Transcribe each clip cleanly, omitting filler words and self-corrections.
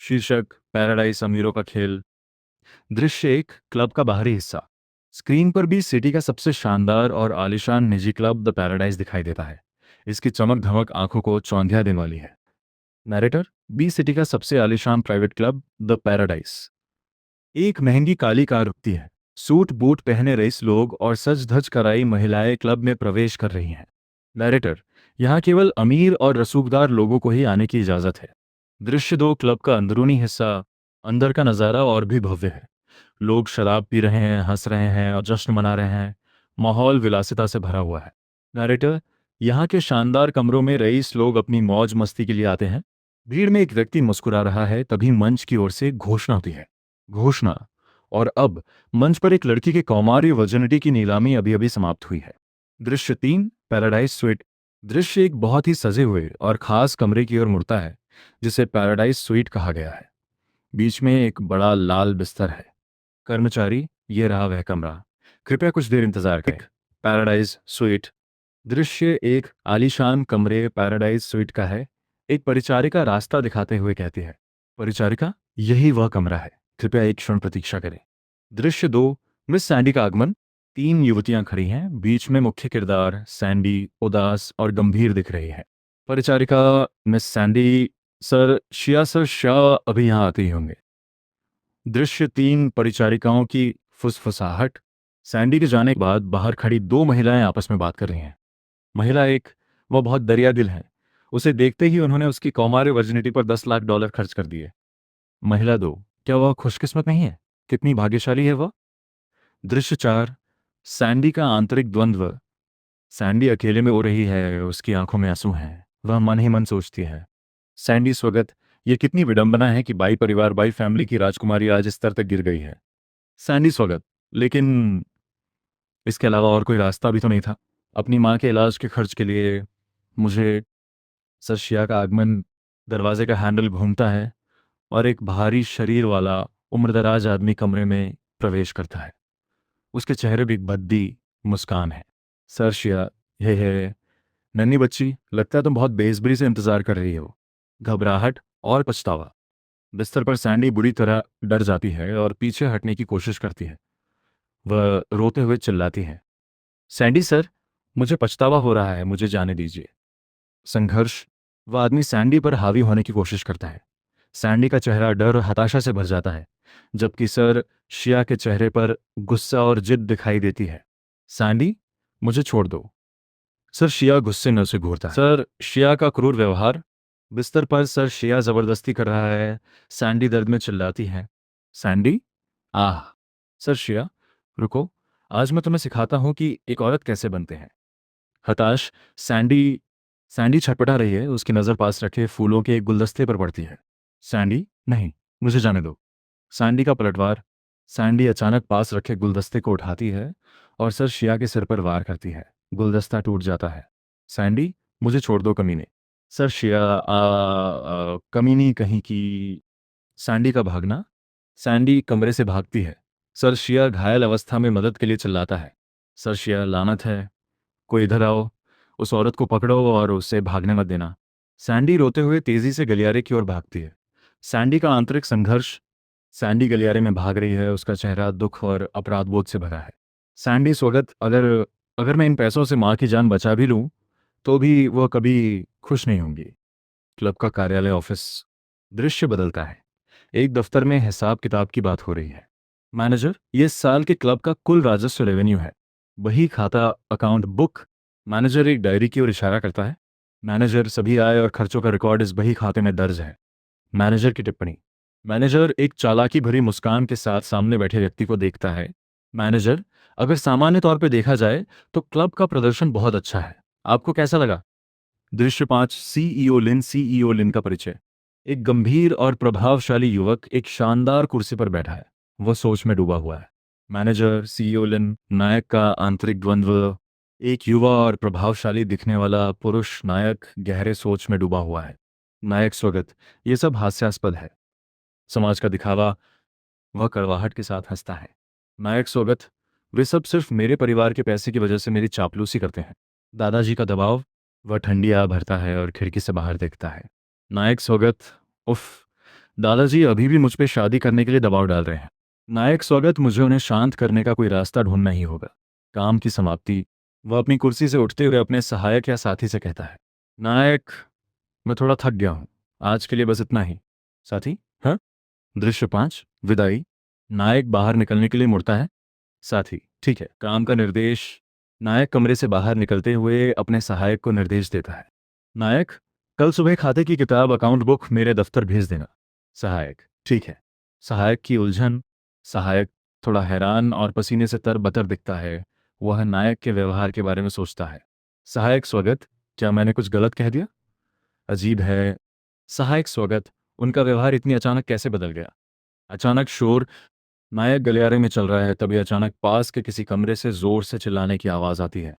शीर्षक पैराडाइज अमीरों का खेल। दृश्य एक क्लब का बाहरी हिस्सा। स्क्रीन पर भी सिटी का सबसे शानदार और आलीशान निजी क्लब द पैराडाइज दिखाई देता है। इसकी चमक धमक आंखों को चौंधिया देने वाली है। नैरेटर बी सिटी का सबसे आलीशान प्राइवेट क्लब द पैराडाइज। एक महंगी काली कार रुकती है। सूट बूट पहने रईस लोग और सज धज कराई महिलाएं क्लब में प्रवेश कर रही हैं। नैरेटर यहाँ केवल अमीर और रसूखदार लोगों को ही आने की इजाज़त है। दृश्य दो क्लब का अंदरूनी हिस्सा। अंदर का नज़ारा और भी भव्य है। लोग शराब पी रहे हैं, हंस रहे हैं और जश्न मना रहे हैं। माहौल विलासिता से भरा हुआ है। नैरेटर यहाँ के शानदार कमरों में रईस लोग अपनी मौज मस्ती के लिए आते हैं। भीड़ में एक व्यक्ति मुस्कुरा रहा है, तभी मंच की ओर से घोषणा होती है। घोषणा। और अब मंच पर एक लड़की के कौमार्य वर्जिनिटी की नीलामी अभी अभी समाप्त हुई है। दृश्य तीन पैराडाइज स्वीट। दृश्य एक बहुत ही सजे हुए और खास कमरे की ओर मुड़ता है, जिसे पैराडाइज स्वीट कहा गया है। बीच में एक बड़ा लाल बिस्तर है। कर्मचारी, ये रहा वह कमरा, कृपया कुछ देर इंतजार करें। Paradise sweet. दृश्य एक आलीशान कमरे पैराडाइज स्वीट का है। एक परिचारिका रास्ता दिखाते हुए कहती है, परिचारिका, यही वह कमरा है, कृपया एक क्षण प्रतीक्षा करें। दृश्य दो मिस सैंडी का आगमन। तीन युवतियां खड़ी हैं। बीच में मुख्य किरदार सैंडी उदास और गंभीर दिख रही है। परिचारिका, मिस सैंडी, सर शिया सर शाह अभी यहाँ आते ही होंगे। दृश्य तीन परिचारिकाओं की फुसफुसाहट। सैंडी के जाने के बाद बाहर खड़ी दो महिलाएं आपस में बात कर रही हैं। महिला एक, वह बहुत दरिया दिल है, उसे देखते ही उन्होंने उसकी कौमार्य वर्जिनिटी पर $10 लाख खर्च कर दिए। महिला दो, क्या वह खुशकिस्मत नहीं है? कितनी भाग्यशाली है वह। दृश्य चार सैंडी का आंतरिक द्वंद्व। सैंडी अकेले में हो रही है, उसकी आंखों में आंसू हैं, वह मन ही मन सोचती है, सैंडी स्वगत, ये कितनी विडंबना है कि बाई परिवार बाई फैमिली की राजकुमारी आज इस स्तर तक गिर गई है। सैंडी स्वगत, लेकिन इसके अलावा और कोई रास्ता भी तो नहीं था। अपनी माँ के इलाज के खर्च के लिए मुझे। सर शिया का आगमन। दरवाजे का हैंडल घूमता है और एक भारी शरीर वाला उम्रदराज आदमी कमरे में प्रवेश करता है। उसके चेहरे पर एक भद्दी मुस्कान है। सर शिया, हे नन्ही बच्ची, लगता है तुम बहुत बेसब्री से इंतजार कर रही हो। घबराहट और पछतावा। बिस्तर पर सैंडी बुरी तरह डर जाती है और पीछे हटने की कोशिश करती है। वह रोते हुए चिल्लाती है, सैंडी सर, मुझे पछतावा हो रहा है, मुझे जाने दीजिए। संघर्ष। वह आदमी सैंडी पर हावी होने की कोशिश करता है। सैंडी का चेहरा डर और हताशा से भर जाता है, जबकि सर शिया के चेहरे पर गुस्सा और जिद दिखाई देती है। सैंडी, मुझे छोड़ दो। सर शिया गुस्से न से घूरता है। सर शिया का क्रूर व्यवहार। बिस्तर पर सर शिया जबरदस्ती कर रहा है। सैंडी दर्द में चिल्लाती है, सैंडी, आह। सर शिया, रुको, आज मैं तुम्हें सिखाता हूं कि एक औरत कैसे बनते हैं। हताश। सैंडी सैंडी छटपटा रही है, उसकी नज़र पास रखे फूलों के एक गुलदस्ते पर पड़ती है। सैंडी, नहीं, मुझे जाने दो। सैंडी का पलटवार। सैंडी अचानक पास रखे गुलदस्ते को उठाती है और सर शिया के सिर पर वार करती है। गुलदस्ता टूट जाता है। सैंडी, मुझे छोड़ दो कमीने। सर शिया, कमीनी कहीं की। सैंडी का भागना। सैंडी कमरे से भागती है। सर शिया घायल अवस्था में मदद के लिए चिल्लाता है, सर शिया, लानत है, कोई इधर आओ, उस औरत को पकड़ो और उसे भागने मत देना। सैंडी रोते हुए तेजी से गलियारे की ओर भागती है। सैंडी का आंतरिक संघर्ष। सैंडी गलियारे में भाग रही है, उसका चेहरा दुख और अपराध बोध से भरा है। सैंडी स्वगत, अगर अगर मैं इन पैसों से माँ की जान बचा भी लूँ तो भी वह कभी खुश नहीं होंगी। क्लब का कार्यालय ऑफिस। दृश्य बदलता है। एक दफ्तर में हिसाब किताब की बात हो रही है। मैनेजर, ये इस साल के क्लब का कुल राजस्व रेवेन्यू है। वही खाता, अकाउंट बुक। मैनेजर एक डायरी की ओर इशारा करता है। मैनेजर, सभी आय और खर्चों का रिकॉर्ड इस बही खाते में दर्ज है। मैनेजर की टिप्पणी। मैनेजर एक चालाकी भरी मुस्कान के साथ सामने बैठे व्यक्ति को देखता है। मैनेजर, अगर सामान्य तौर पे देखा जाए तो क्लब का प्रदर्शन बहुत अच्छा है, आपको कैसा लगा। दृश्य पाँच सीईओ लिन का परिचय। एक गंभीर और प्रभावशाली युवक एक शानदार कुर्सी पर बैठा है। वह सोच में डूबा हुआ है। मैनेजर, सीईओ लिन, नायक का आंतरिक द्वंद्व। एक युवा और प्रभावशाली दिखने वाला पुरुष नायक गहरे सोच में डूबा हुआ है। नायक स्वगत, ये सब हास्यास्पद है, समाज का दिखावा। वह कड़वाहट के साथ हंसता है। नायक स्वगत, वे सब सिर्फ मेरे परिवार के पैसे की वजह से मेरी चापलूसी करते हैं। दादाजी का दबाव। वह ठंडी आ भरता है और खिड़की से बाहर देखता है। नायक स्वगत, उफ, दादाजी अभी भी मुझ पे शादी करने के लिए दबाव डाल रहे हैं। नायक स्वागत, मुझे उन्हें शांत करने का कोई रास्ता ढूंढना ही होगा। काम की समाप्ति। वह अपनी कुर्सी से उठते हुए अपने सहायक या साथी से कहता है, नायक, मैं थोड़ा थक गया हूँ, आज के लिए बस इतना ही। साथी, हाँ। दृश्य 5, विदाई। नायक बाहर निकलने के लिए मुड़ता है। साथी, ठीक है, काम का निर्देश। नायक कमरे से बाहर निकलते हुए अपने सहायक को निर्देश देता है। नायक, कल सुबह खाते की किताब, अकाउंट बुक मेरे दफ्तर भेज देना। सहायक, ठीक है। सहायक की उलझन। सहायक थोड़ा हैरान और पसीने से तरबतर दिखता है। वह नायक के व्यवहार के बारे में सोचता है। सहायक स्वागत, क्या मैंने कुछ गलत कह दिया? अजीब है। सहायक स्वागत, उनका व्यवहार इतनी अचानक कैसे बदल गया? अचानक शोर। नायक गलियारे में चल रहा है, तभी अचानक पास के किसी कमरे से जोर से चिल्लाने की आवाज आती है।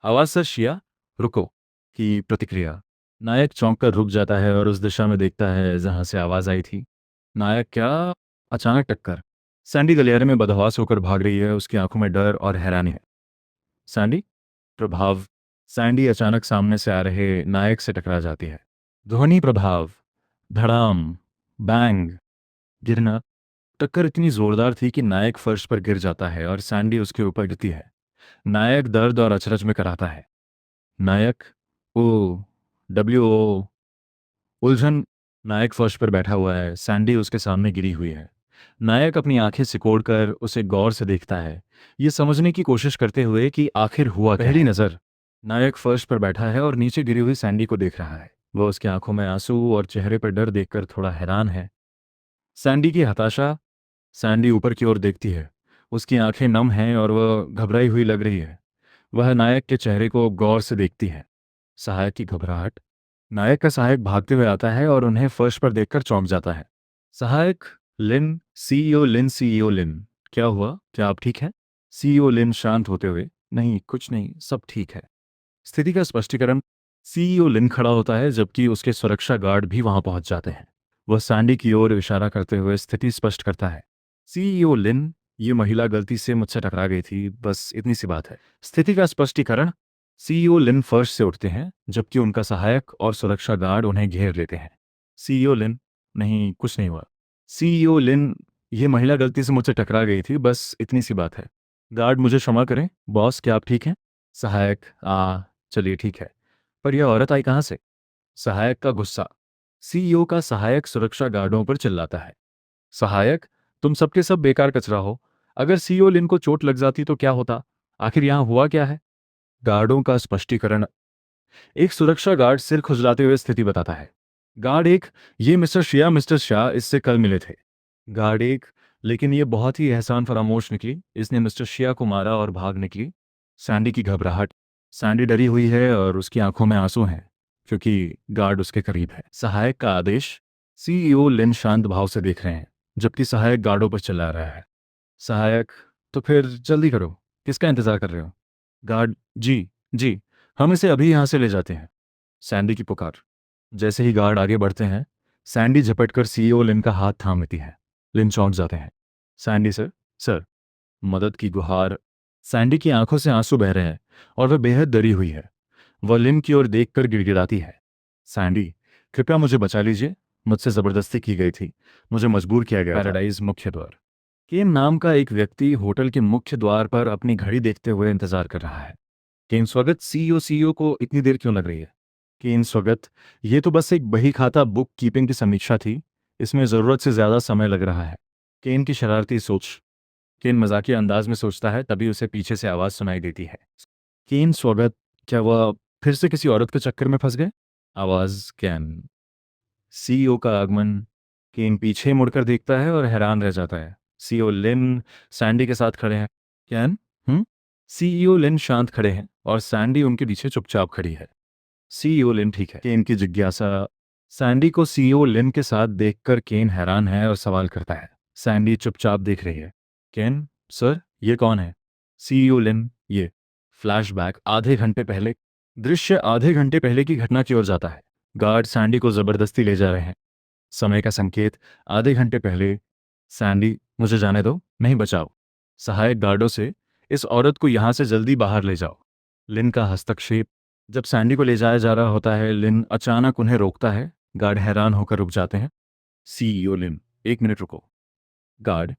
आवाज सर शिया, रुको की प्रतिक्रिया। नायक चौंक कर रुक जाता है और उस दिशा में देखता है जहां से आवाज आई थी। नायक, क्या? अचानक टक्कर। सैंडी गलियारे में बदहवास होकर भाग रही है, उसकी आंखों में डर और हैरानी है। सैंडी? प्रभाव। सैंडी अचानक सामने से आ रहे नायक से टकरा जाती है। ध्वनि प्रभाव। धड़ाम। बैंग। गिरना। टक्कर इतनी जोरदार थी कि नायक फर्श पर गिर जाता है और सैंडी उसके ऊपर गिरती है। नायक दर्द और अचरज में कराता है। नायक, ओ, WO। उलझन। नायक फर्श पर बैठा हुआ है, सैंडी उसके सामने गिरी हुई है। नायक अपनी आंखें सिकोड़कर उसे गौर से देखता है, ये समझने की कोशिश करते हुए कि आखिर हुआ क्या है। पहली नजर। नायक फर्श पर बैठा है और नीचे गिरी हुई सैंडी को देख रहा है। वह उसकी आंखों में आंसू और चेहरे पर डर देखकर थोड़ा हैरान है। सैंडी की हताशा। सैंडी ऊपर की ओर देखती है। उसकी आंखें नम हैं और वह घबराई हुई लग रही है। वह नायक के चेहरे को गौर से देखती है। सहायक की घबराहट। नायक का सहायक भागते हुए आता है और उन्हें फर्श पर देखकर चौंक जाता है। सहायक, लिन, सीईओ लिन, सीईओ लिन, क्या हुआ? क्या आप ठीक हैं? सीईओ लिन शांत होते हुए, नहीं, कुछ नहीं, सब ठीक है। स्थिति का स्पष्टीकरण। सीईओ लिन खड़ा होता है जबकि उसके सुरक्षा गार्ड भी वहां पहुंच जाते हैं। वह सैंडी की ओर इशारा करते हुए स्थिति स्पष्ट करता है। सीईओ लिन, ये महिला गलती से मुझसे टकरा गई थी, बस इतनी सी बात है। स्थिति का स्पष्टीकरण। सीईओ लिन फर्श से उठते हैं जबकि उनका सहायक और सुरक्षा गार्ड उन्हें घेर लेते हैं। सीईओ लिन, नहीं, कुछ नहीं हुआ। सीईओ लिन, ये महिला गलती से मुझसे टकरा गई थी, बस इतनी सी बात है। गार्ड, मुझे क्षमा करें। बॉस, क्या आप ठीक हैं? सहायक, चलिए ठीक है, पर यह औरत आई कहाँ से? सहायक का गुस्सा। सीईओ का सहायक सुरक्षा गार्डों पर चिल्लाता है। सहायक, तुम सबके सब बेकार कचरा हो। अगर सीईओ लिन को चोट लग जाती तो क्या होता? आखिर यहां हुआ क्या है? गार्डों का स्पष्टीकरण। एक सुरक्षा गार्ड सिर खुजलाते हुए स्थिति बताता है। गार्ड 1, ये मिस्टर शाह इससे कल मिले थे। गार्ड 1, लेकिन ये बहुत ही एहसान फरामोश निकली, इसने मिस्टर शिया को मारा और भाग निकली। सैंडी की घबराहट। सैंडी डरी हुई है और उसकी आंखों में आंसू हैं क्योंकि गार्ड उसके करीब है। सहायक का आदेश। सीईओ लिन शांत भाव से देख रहे हैं जबकि सहायक गार्डों पर चिल्ला रहा है। सहायक, तो फिर जल्दी करो, किसका इंतजार कर रहे हो? गार्ड, जी, जी, हम इसे अभी यहां से ले जाते हैं। सैंडी की पुकार। जैसे ही गार्ड आगे बढ़ते हैं, सैंडी झपटकर सीईओ लिन का हाथ थाम लेती है। लिन चौंक जाते हैं। सैंडी, सर, मदद की गुहार। सैंडी की आंखों से आंसू बह रहे हैं और वह बेहद डरी हुई है। वह लिन की ओर देखकर गिड़गिड़ाती है। सैंडी, कृपया मुझे बचा लीजिए, मुझसे जबरदस्ती की गई थी, मुझे मजबूर किया गया था। पैराडाइज मुख्य द्वार। केन नाम का एक व्यक्ति होटल के मुख्य द्वार पर अपनी घड़ी देखते हुए इंतजार कर रहा है। केन स्वागत, सीईओ को इतनी देर क्यों लग रही है? केन स्वागत, ये तो बस एक बही खाता बुक कीपिंग की समीक्षा थी, इसमें ज़रूरत से ज़्यादा समय लग रहा है। केन की शरारती सोच। केन मजाकिया अंदाज में सोचता है, तभी उसे पीछे से आवाज़ सुनाई देती है। केन स्वागत, क्या वह फिर से किसी औरत के चक्कर में फंस गए? आवाज़ कैन। सीईओ का आगमन। केन पीछे मुड़कर देखता है और हैरान रह जाता है। सीईओ लिन सैंडी के साथ खड़े हैं। कैन? सीईओ लिन शांत खड़े हैं और सैंडी उनके पीछे चुपचाप खड़ी है। सीईओ लिन, ठीक है। केन की जिज्ञासा। सैंडी को सीईओ लिन के साथ देखकर केन हैरान है और सवाल करता है। सैंडी चुपचाप देख रही है। केन, सर, ये कौन है? सीईओ लिन, ये। फ्लैशबैक, आधे घंटे पहले। दृश्य आधे घंटे पहले की घटना की ओर जाता है। गार्ड सैंडी को जबरदस्ती ले जा रहे हैं। समय का संकेत, आधे घंटे पहले। सैंडी, मुझे जाने दो, नहीं बचाओ। सहायक गार्डों से, इस औरत को यहां से जल्दी बाहर ले जाओ। लिन का हस्तक्षेप। जब सैंडी को ले जाया जा रहा होता है, लिन अचानक उन्हें रोकता है। गार्ड हैरान होकर रुक जाते हैं। सीईओ लिन, एक मिनट रुको। गार्ड,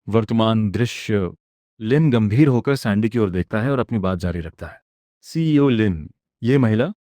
वर्तमान दृश्य। लिन गंभीर होकर सैंडी की ओर देखता है और अपनी बात जारी रखता है। सीईओ लिन, ये महिला